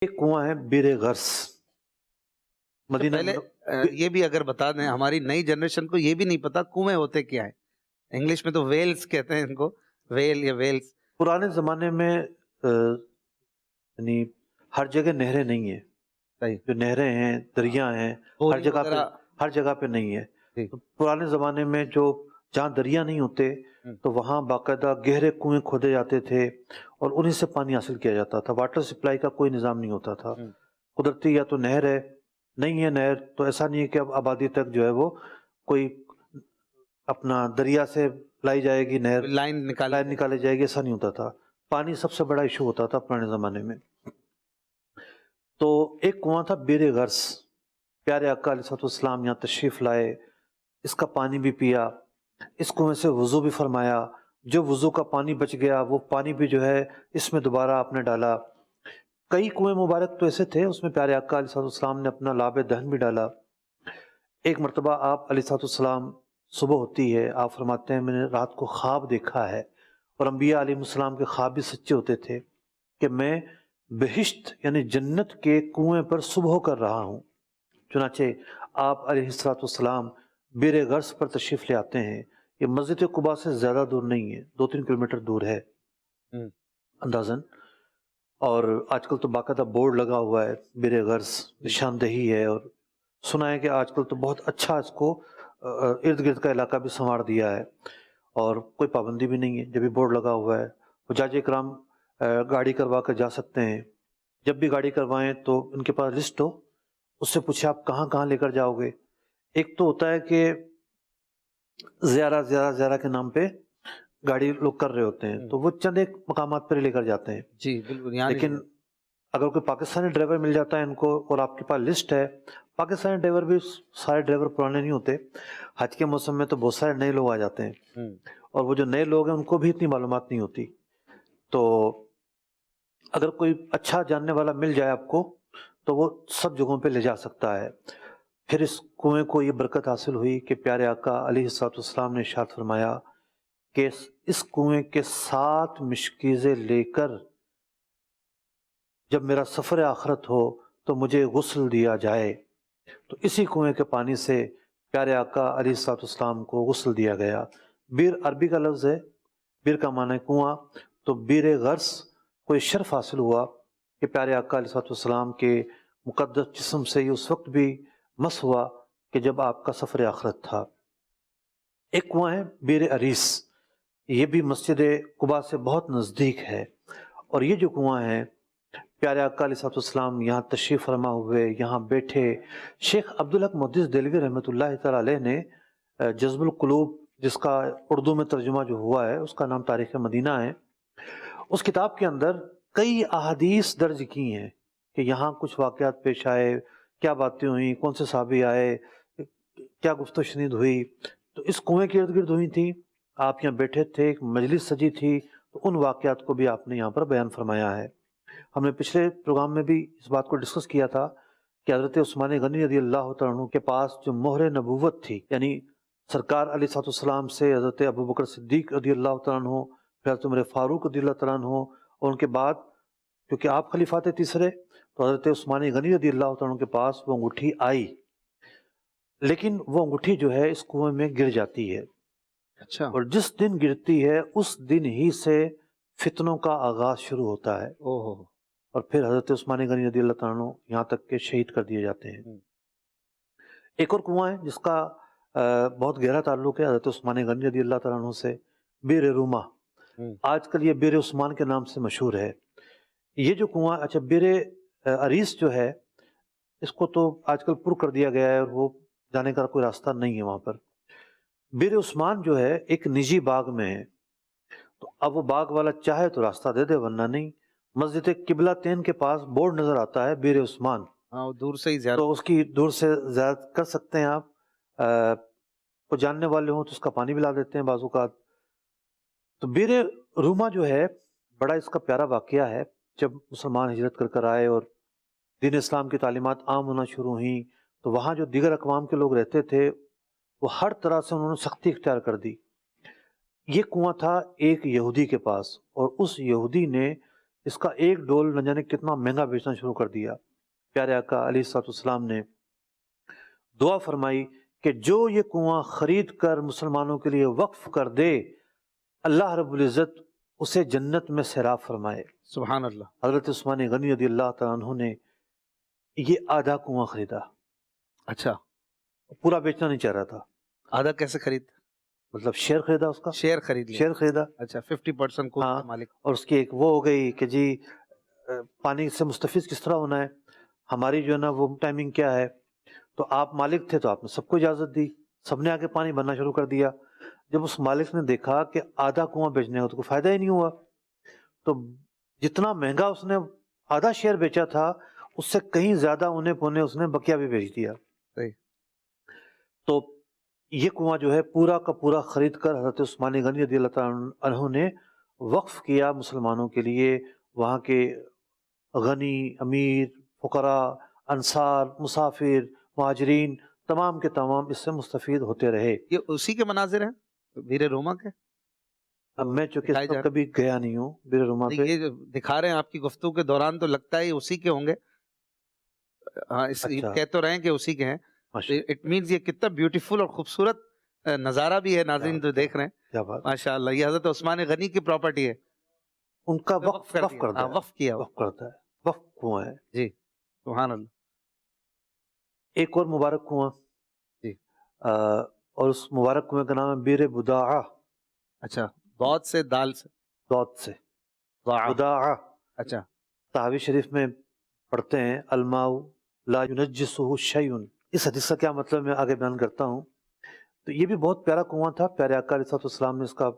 ایک کنواں ہے بیر غرس مدینہ پہلے یہ بھی اگر بتا دیں، ہماری نئی جنریشن کو یہ بھی نہیں پتا کنویں ہوتے کیا ہیں. انگلش میں تو ویلز کہتے ہیں ان کو، ویل یا ویلز. پرانے زمانے میں یعنی ہر جگہ نہریں نہیں ہیں. صحیح. جو نہریں ہیں، دریا ہیں، بورنگ وغیرہ. ہر جگہ پہ نہیں ہے. جی. تو پرانے زمانے میں جہاں دریا نہیں ہوتے تو وہاں باقاعدہ گہرے کنویں کھودے جاتے تھے اور انہیں سے پانی حاصل کیا جاتا تھا. واٹر سپلائی کا کوئی نظام نہیں ہوتا تھا. قدرتی یا تو نہر ہے، نہیں ہے نہر تو ایسا نہیں ہے کہ اب آبادی تک جو ہے وہ کوئی اپنا دریا سے لائی جائے گی، نہر لائن نکالی جائے گی، ایسا نہیں ہوتا تھا. پانی سب سے بڑا ایشو ہوتا تھا پرانے زمانے میں. تو ایک کنواں تھا بیر غرس. پیارے آقا علیہ السلام یہاں تشریف لائے، اس کا پانی بھی پیا، اس کنویں سے وضو بھی فرمایا. جو وضو کا پانی بچ گیا وہ پانی بھی جو ہے اس میں دوبارہ آپ نے ڈالا. کئی کنویں مبارک تو ایسے تھے اس میں پیارے آقا علیہ السلام نے اپنا لاب دہن بھی ڈالا. ایک مرتبہ آپ علیہ السلام صبح ہوتی ہے، آپ فرماتے ہیں میں نے رات کو خواب دیکھا ہے، اور انبیاء علیہ السلام کے خواب بھی سچے ہوتے تھے کہ میں بہشت یعنی جنت کے کنویں پر صبح کر رہا ہوں. چنانچہ آپ علیہ السلام بیر غرس پر تشریف لے آتے ہیں. یہ مسجد قباء سے زیادہ دور نہیں ہے، 2-3 کلومیٹر دور ہے اندازاً. اور آج کل تو باقاعدہ بورڈ لگا ہوا ہے بیر غرس، نشاندہی ہے. اور سنا ہے کہ آج کل تو بہت اچھا اس کو ارد گرد کا علاقہ بھی سنوار دیا ہے اور کوئی پابندی بھی نہیں ہے. جب بھی بورڈ لگا ہوا ہے حجاج کرام گاڑی کروا کر جا سکتے ہیں. جب بھی گاڑی کروائیں تو ان کے پاس لسٹ ہو، اس سے پوچھے آپ کہاں کہاں لے کر جاؤ گے. ایک تو ہوتا ہے کہ زیارہ کے نام پہ گاڑی لوگ کر رہے ہوتے ہیں تو وہ چند ایک مقامات پر لے کر جاتے ہیں. جی بالکل. لیکن اگر کوئی پاکستانی ڈرائیور مل جاتا ہے ان کو اور آپ کے پاس لسٹ ہے، پاکستانی ڈرائیور بھی سارے ڈرائیور پرانے نہیں ہوتے. حج کے موسم میں تو بہت سارے نئے لوگ آ جاتے ہیں اور وہ جو نئے لوگ ہیں ان کو بھی اتنی معلومات نہیں ہوتی. تو اگر کوئی اچھا جاننے والا مل جائے آپ کو تو وہ سب جگہوں پہ لے جا سکتا ہے. پھر اس کنویں کو یہ برکت حاصل ہوئی کہ پیارے آقا علیہ السلام نے ارشاد فرمایا کہ اس کنویں کے 7 مشکیزیں لے کر جب میرا سفر آخرت ہو تو مجھے غسل دیا جائے. تو اسی کنویں کے پانی سے پیارے آقا علیہ السلام کو غسل دیا گیا. بیر عربی کا لفظ ہے، بیر کا معنی ہے کنواں. تو بیر غرس کو شرف حاصل ہوا کہ پیارے آقا علیہ السلام کے مقدس جسم سے یہ اس وقت بھی مس ہوا کہ جب آپ کا سفر آخرت تھا. ایک کنواں ہے بیر عریس، یہ بھی مسجد قباء سے بہت نزدیک ہے. اور یہ جو کنواں ہے پیارے آقا علیہ السلام یہاں تشریف فرما ہوئے، یہاں بیٹھے. شیخ عبدالحق محدث دہلوی رحمۃ اللہ تعالی علیہ نے جذب القلوب، جس کا اردو میں ترجمہ جو ہوا ہے اس کا نام تاریخ مدینہ ہے، اس کتاب کے اندر کئی احادیث درج کی ہیں کہ یہاں کچھ واقعات پیش آئے، کیا باتیں ہوئیں، کون سے صحابی آئے، کیا گفت و شنید ہوئی. تو اس کنویں کے ارد گرد ہوئی تھی، آپ یہاں بیٹھے تھے، ایک مجلس سجی تھی، تو ان واقعات کو بھی آپ نے یہاں پر بیان فرمایا ہے. ہم نے پچھلے پروگرام میں بھی اس بات کو ڈسکس کیا تھا کہ حضرت عثمان غنی رضی اللہ تعالیٰ عنہ کے پاس جو مہر نبوت تھی، یعنی سرکار علیہ السلام سے حضرت ابوبکر صدیق رضی اللہ تعالیٰ عنہ، پھر حضرت عمر فاروق رضی اللہ تعالیٰ عنہ، اور ان کے بعد کیونکہ آپ خلیفہ تھے تیسرے تو حضرت عثمان غنی رضی اللہ تعالیٰ عنہ کے پاس وہ انگوٹھی آئی، لیکن وہ انگوٹھی جو ہے اس کنویں میں گر جاتی ہے. اچھا. اور جس دن گرتی ہے اس دن ہی سے فتنوں کا آغاز شروع ہوتا ہے. اور پھر حضرت عثمان غنی رضی اللہ تعالیٰ عنہ یہاں تک کہ شہید کر دیے جاتے ہیں. ایک اور کنواں ہے جس کا بہت گہرا تعلق ہے حضرت عثمان غنی رضی اللہ تعالیٰ عنہ سے، بیر روما. آج کل یہ بیر عثمان کے نام سے مشہور ہے. یہ جو کنواں، اچھا بیر عریس جو ہے اس کو تو آج کل پر کر دیا گیا ہے اور وہ جانے کا کوئی راستہ نہیں ہے وہاں پر. بیر عثمان جو ہے ایک نجی باغ میں ہے، تو اب وہ باغ والا چاہے تو راستہ دے دے ورنہ نہیں. مسجد قبلہ تین کے پاس بورڈ نظر آتا ہے بیر عثمان، دور سے ہی زیارت، تو اس کی دور سے زیارت کر سکتے ہیں آپ. کو جاننے والے ہوں تو اس کا پانی بھی لا دیتے ہیں بعض اوقات. تو بیر روما جو ہے بڑا اس کا پیارا واقعہ ہے. جب مسلمان ہجرت کر کر آئے اور دین اسلام کی تعلیمات عام ہونا شروع ہوئیں تو وہاں جو دیگر اقوام کے لوگ رہتے تھے وہ ہر طرح سے انہوں نے سختی اختیار کر دی. یہ کنواں تھا ایک یہودی کے پاس، اور اس یہودی نے اس کا ایک ڈول نہ جانے کتنا مہنگا بیچنا شروع کر دیا. پیارے آقا علیہ الصلوۃ والسلام نے دعا فرمائی کہ جو یہ کنواں خرید کر مسلمانوں کے لیے وقف کر دے اللہ رب العزت اسے جنت میں سیراب فرمائے. سبحان اللہ. حضرت عثمان غنی رضی اللہ تعالیٰ عنہ نے یہ آدھا کنواں خریدا. اچھا, پورا بیچنا نہیں چاہ رہا تھا, آدھا کیسے خرید؟ مطلب شیئر خریدا, اس کا شیئر خرید لیا. شیئر خریدا. اچھا, 50% کو ہاں. مالک. اور اس کی ایک وہ ہو گئی کہ جی پانی سے مستفید کس طرح ہونا ہے, ہماری جو ہے نا وہ ٹائمنگ کیا ہے. تو آپ مالک تھے تو آپ نے سب کو اجازت دی, سب نے آگے پانی بھرنا شروع کر دیا. جب اس مالک نے دیکھا کہ آدھا کنواں بیچنے کا تو کوئی فائدہ ہی نہیں ہوا, تو جتنا مہنگا اس نے آدھا شیئر بیچا تھا اس سے کہیں زیادہ اونے پونے اس نے بقیہ بھی بیچ دیا. صحیح. تو یہ کنواں جو ہے پورا کا پورا خرید کر حضرت عثمان غنی رضی اللہ تعالیٰ عنہ نے وقف کیا مسلمانوں کے لیے. وہاں کے غنی, امیر, فقراء, انصار, مسافر, مہاجرین تمام کے تمام اس سے مستفید ہوتے رہے. یہ اسی کے مناظر ہیں ویر روما کے؟ اب میں چونکہ دکھائے اس پر جا کبھی گیا نہیں ہوں بیر روما پہ. یہ جو دکھا رہے ہیں آپ کی گفتگو کے دوران تو لگتا ہے یہ اسی کے ہوں گے. ہاں, اچھا. کہہ تو رہے ہیں کہ اسی کے ہیں. ماشاء اٹ مینز یہ کتنا بیوٹیفل اور خوبصورت نظارہ بھی ہے ناظرین جو دیکھ رہے ہیں. کیا بات. ماشاء اللہ, یہ حضرت عثمان غنی کی پراپرٹی ہے, ان کا وقف کر وقف دیا. کرتا ہاں, ہے, وقف کیا. وقف کرتا ہے, وقف کنواں ہے. جی, سبحان اللہ. ایک اور مبارک کنواں جی. اور اس مبارک کنویں کا نام ہے بیر بداعہ. اچھا, ضاد سے دال سے دعت سے ضاع. بداعہ. اچھا, تحوی شریف میں پڑھتے ہیں الماء لا ينجسه شیء. اس حدیث کا کیا مطلب میں آگے بیان کرتا ہوں. تو یہ بھی بہت پیارا کنواں تھا. پیارے آقا علیہ الصلوۃ والسلام نے اس کا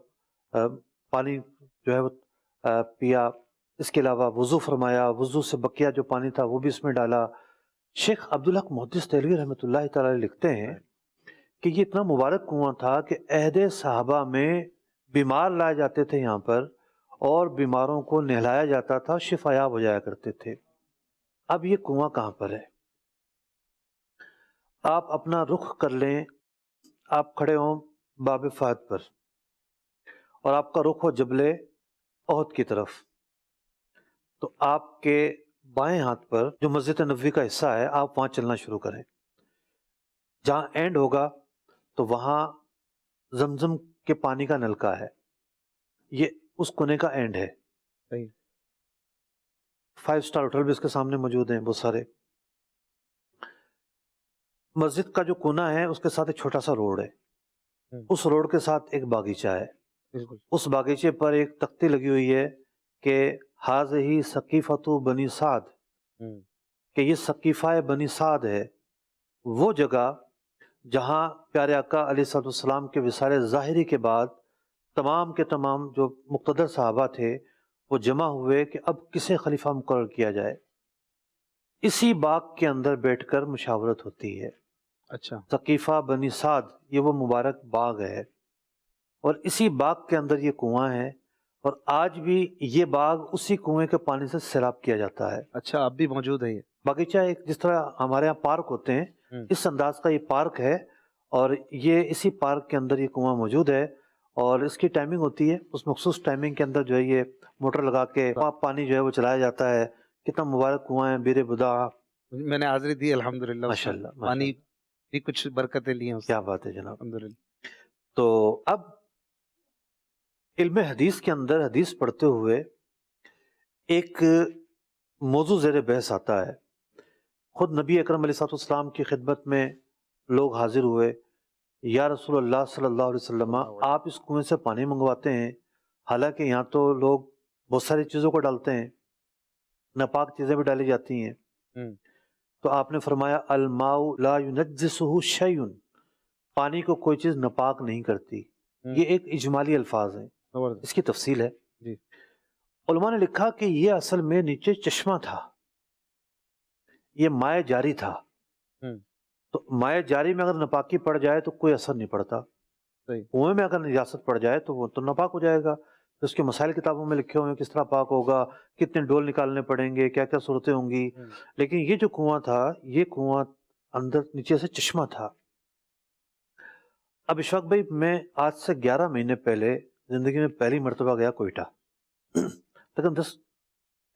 پانی جو ہے وہ پیا. اس کے علاوہ وضو فرمایا, وضو سے بقیہ جو پانی تھا وہ بھی اس میں ڈالا. شیخ عبدالحق محدث دہلوی رحمۃ اللہ تعالی لکھتے ہیں کہ یہ اتنا مبارک کنواں تھا کہ عہد صحابہ میں بیمار لائے جاتے تھے یہاں پر, اور بیماروں کو نہلایا جاتا تھا, شفا یاب ہو جایا کرتے تھے. اب یہ کنواں کہاں پر ہے؟ آپ اپنا رخ کر لیں, آپ کھڑے ہوں باب فہد پر اور آپ کا رخ ہو جبل احد کی طرف, تو آپ کے بائیں ہاتھ پر جو مسجد نبوی کا حصہ ہے آپ وہاں چلنا شروع کریں. جہاں اینڈ ہوگا تو وہاں زمزم کے پانی کا نلکا ہے, یہ اس کونے کا اینڈ ہے. صحیح. 5 اسٹار ہوٹل بھی اس کے سامنے موجود ہیں بہت سارے. مسجد کا جو کونا ہے اس کے ساتھ ایک چھوٹا سا روڈ ہے, اس روڈ کے ساتھ ایک باغیچہ ہے. بالکل. اس باغیچے پر ایک تختی لگی ہوئی ہے کہ حاذہ ثقیفۃ بنی سعد, کہ یہ ثقیفہ بنی سعد ہے, وہ جگہ جہاں پیارے آقا علیہ الصلوۃ والسلام کے وصال ظاہری کے بعد تمام کے تمام جو مقتدر صحابہ تھے وہ جمع ہوئے کہ اب کسے خلیفہ مقرر کیا جائے. اسی باغ کے اندر بیٹھ کر مشاورت ہوتی ہے. اچھا, ثقیفہ بنی سعد یہ وہ مبارک باغ ہے, اور اسی باغ کے اندر یہ کنواں ہے, اور آج بھی یہ باغ اسی کنویں کے پانی سے سیراب کیا جاتا ہے. اچھا, اب بھی موجود ہے یہ باغیچہ ایک جس طرح ہمارے یہاں پارک ہوتے ہیں اس انداز کا یہ پارک ہے, اور یہ اسی پارک کے اندر یہ کنواں موجود ہے. اور اس کی ٹائمنگ ہوتی ہے, اس مخصوص ٹائمنگ کے اندر جو ہے یہ موٹر لگا کے پانی جو ہے وہ چلایا جاتا ہے. کتنا مبارک کنواں ہے بیر بداعہ. میں نے حاضری دی الحمدللہ, ماشاء اللہ, پانی بھی کچھ برکتیں لی ہیں اس سے. کیا بات ہے جناب. الحمدللہ. تو اب علم حدیث کے اندر حدیث پڑھتے ہوئے ایک موضوع زیر بحث آتا ہے. خود نبی اکرم علیہ الصلوۃ والسلام کی خدمت میں لوگ حاضر ہوئے, یا رسول اللہ صلی اللہ علیہ وسلم آپ اس کنویں سے پانی منگواتے ہیں, حالانکہ یہاں تو لوگ بہت ساری چیزوں کو ڈالتے ہیں, ناپاک چیزیں بھی ڈالی جاتی ہیں. تو آپ نے فرمایا الماء لا ينجسه شیء, پانی کو کوئی چیز ناپاک نہیں کرتی. یہ ایک اجمالی الفاظ ہیں, اس کی تفصیل ہے. جی. علماء نے لکھا کہ یہ اصل میں نیچے چشمہ تھا, یہ مائع جاری تھا. تو مائع جاری میں اگر ناپاکی پڑ جائے تو کوئی اثر نہیں پڑتا, کنویں میں اگر نجاست پڑ جائے تو وہ تو ناپاک ہو جائے گا. اس کے مسائل کتابوں میں لکھے ہوئے ہیں کس طرح پاک ہوگا, کتنے ڈول نکالنے پڑیں گے, کیا کیا صورتیں ہوں گی. لیکن یہ جو کنواں تھا یہ کنواں اندر نیچے سے چشمہ تھا. اب اشفاق بھائی, میں آج سے 11 مہینے پہلے زندگی میں پہلی مرتبہ گیا کوئٹہ, تقریباً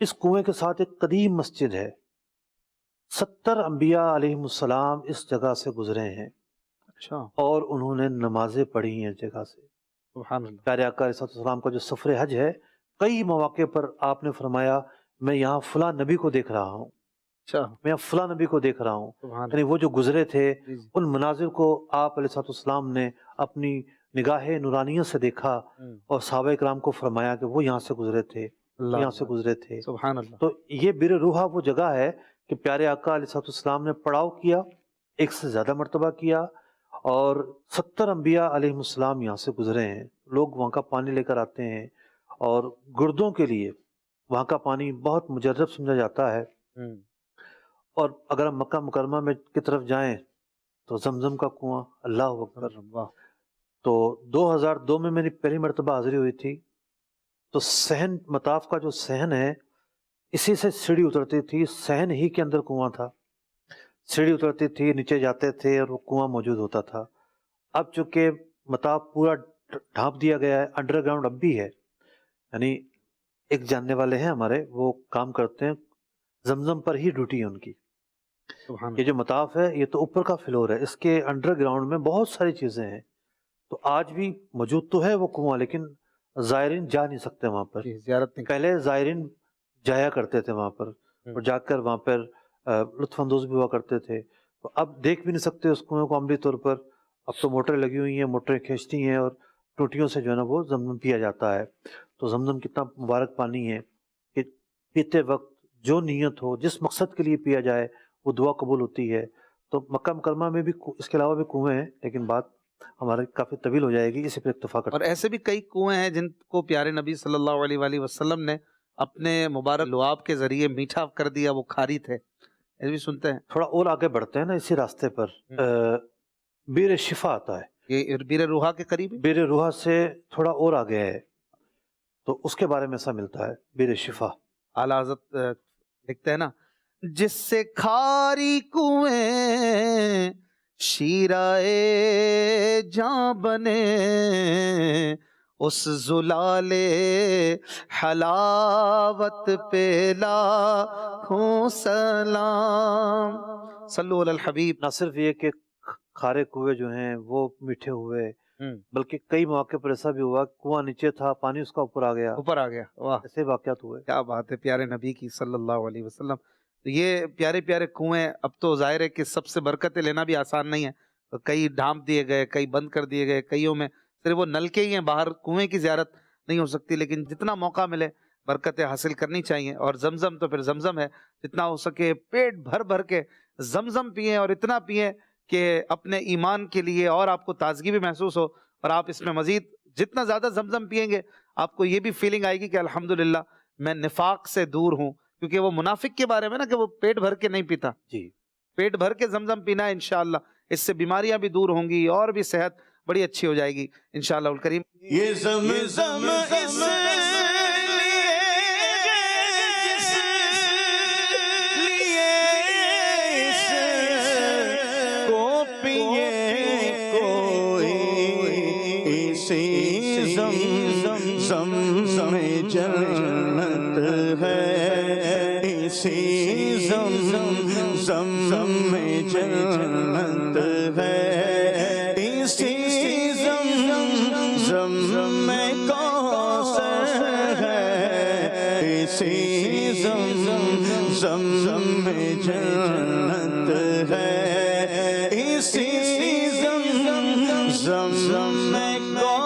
اس کنویں کے ساتھ ایک قدیم مسجد ہے. 70 انبیاء علیہم السلام اس جگہ سے گزرے ہیں اچھا اور انہوں نے نمازیں پڑھی ہیں اس جگہ سے. سبحان اللہ. پیارے آقا علیہ السلام کا جو سفر حج ہے، کئی مواقع پر آپ نے فرمایا میں یہاں فلاں نبی کو دیکھ رہا ہوں، اچھا میں یہاں فلاں نبی کو دیکھ رہا ہوں. سبحان یعنی وہ جو گزرے تھے جی جی. ان مناظر کو آپ علیہ السلام نے اپنی نگاہ نورانیت سے دیکھا اور صحابہ کرام کو فرمایا کہ وہ یہاں سے گزرے تھے، اللہ یہاں سے گزرے تھے. سبحان اللہ. تو یہ بر روحا وہ جگہ ہے کہ پیارے آقا علیہ السلام نے پڑاؤ کیا، ایک سے زیادہ مرتبہ کیا، اور 70 انبیاء علیہم السلام یہاں سے گزرے ہیں. لوگ وہاں کا پانی لے کر آتے ہیں اور گردوں کے لیے وہاں کا پانی بہت مجرب سمجھا جاتا ہے. اور اگر ہم مکہ مکرمہ میں کی طرف جائیں تو زمزم کا کنواں، اللہ اکبر. واہ. تو 2002 میں میری پہلی مرتبہ حاضری ہوئی تھی. تو صحن مطاف کا جو صحن ہے اسی سے سیڑھی اترتی تھی، صحن ہی کے اندر کنواں تھا، سیڑھی اترتی تھی، نیچے جاتے تھے اور وہ کنواں موجود ہوتا تھا. اب چونکہ مطاف پورا ڈھانپ دیا گیا ہے، انڈر گراؤنڈ اب بھی ہے. یعنی ایک جاننے والے ہیں ہمارے، وہ کام کرتے ہیں، زمزم پر ہی ڈیوٹی ہے ان کی. سبحان یہ جو مطاف ہے یہ تو اوپر کا فلور ہے، اس کے انڈر گراؤنڈ میں بہت ساری چیزیں ہیں. تو آج بھی موجود تو ہے وہ کنواں، لیکن زائرین جا نہیں سکتے وہاں پر. جی زیارت نہیں. پہلے زائرین جایا کرتے تھے وہاں پر اور جا کر وہاں پر لطف اندوز بھی ہوا کرتے تھے. تو اب دیکھ بھی نہیں سکتے اس کنویں کو عملی طور پر. اب تو موٹریں لگی ہوئی ہیں، موٹریں کھینچتی ہیں اور ٹوٹیوں سے جو ہے نا وہ زمزم پیا جاتا ہے. تو زمزم کتنا مبارک پانی ہے کہ پیتے وقت جو نیت ہو، جس مقصد کے لیے پیا جائے وہ دعا قبول ہوتی ہے. تو مکہ مکرمہ میں بھی اس کے علاوہ بھی کنویں ہیں، لیکن بات ہمارے کافی طویل ہو جائے گی، اسی پر اکتفا کرتے اور ایسے بھی کئی کنویں ہیں جن کو پیارے نبی صلی اللہ علیہ وآلہ وسلم نے اپنے مبارک لعاب کے ذریعے میٹھا کر دیا، وہ کھاری تھے. یہ بھی سنتے ہیں. تھوڑا اور آگے بڑھتے ہیں نا اسی راستے پر بیر شفا آتا ہے. یہ بیر روحا کے قریب ہے؟ بیر روحا سے تھوڑا اور آگے ہے، تو اس کے بارے میں ایسا ملتا ہے بیر شفا. اعلیٰ حضرت لکھتے ہیں نا، جس سے کھاری کنویں شیرائے جاں بنے، اس زلال حلاوت پہ لاکھوں سلام. صلو علی الحبیب. نہ صرف یہ کہ کھارے کنویں جو ہیں وہ میٹھے ہوئے، بلکہ کئی مواقع پر ایسا بھی ہوا کنواں نیچے تھا، پانی اس کا اوپر آ گیا، اوپر آ گیا. واہ ایسے واقعات ہوئے. کیا بات ہے پیارے نبی کی صلی اللہ علیہ وسلم. تو یہ پیارے پیارے کنویں اب تو ظاہر ہے کہ سب سے برکتیں لینا بھی آسان نہیں ہے. کئی ڈھانپ دیے گئے، کئی بند کر دیے گئے، کئیوں میں صرف وہ نلکے ہی ہیں، باہر کنویں کی زیارت نہیں ہو سکتی. لیکن جتنا موقع ملے برکتیں حاصل کرنی چاہیے. اور زمزم تو پھر زمزم ہے، جتنا ہو سکے پیٹ بھر بھر کے زمزم پئیں، اور اتنا پئیں کہ اپنے ایمان کے لیے اور آپ کو تازگی بھی محسوس ہو. اور آپ اس میں مزید جتنا زیادہ زمزم پئیں گے آپ کو یہ بھی فیلنگ آئے گی کہ الحمدللہ میں نفاق سے دور ہوں. کیونکہ وہ منافق کے بارے میں نا کہ وہ پیٹ بھر کے نہیں پیتا. جی پیٹ بھر کے زمزم پینا ہے انشاءاللہ. اس سے بیماریاں بھی دور ہوں گی اور بھی صحت بڑی اچھی ہو جائے گی انشاءاللہ الکریم. یہ زمزم اس کو پیے کوئی اسی زمزم جنت ہے، اسی زمزم جنت ہے، اسی زمزم کوثر ہے، اسی زمزم جنت ہے، اسی زمزم کوثر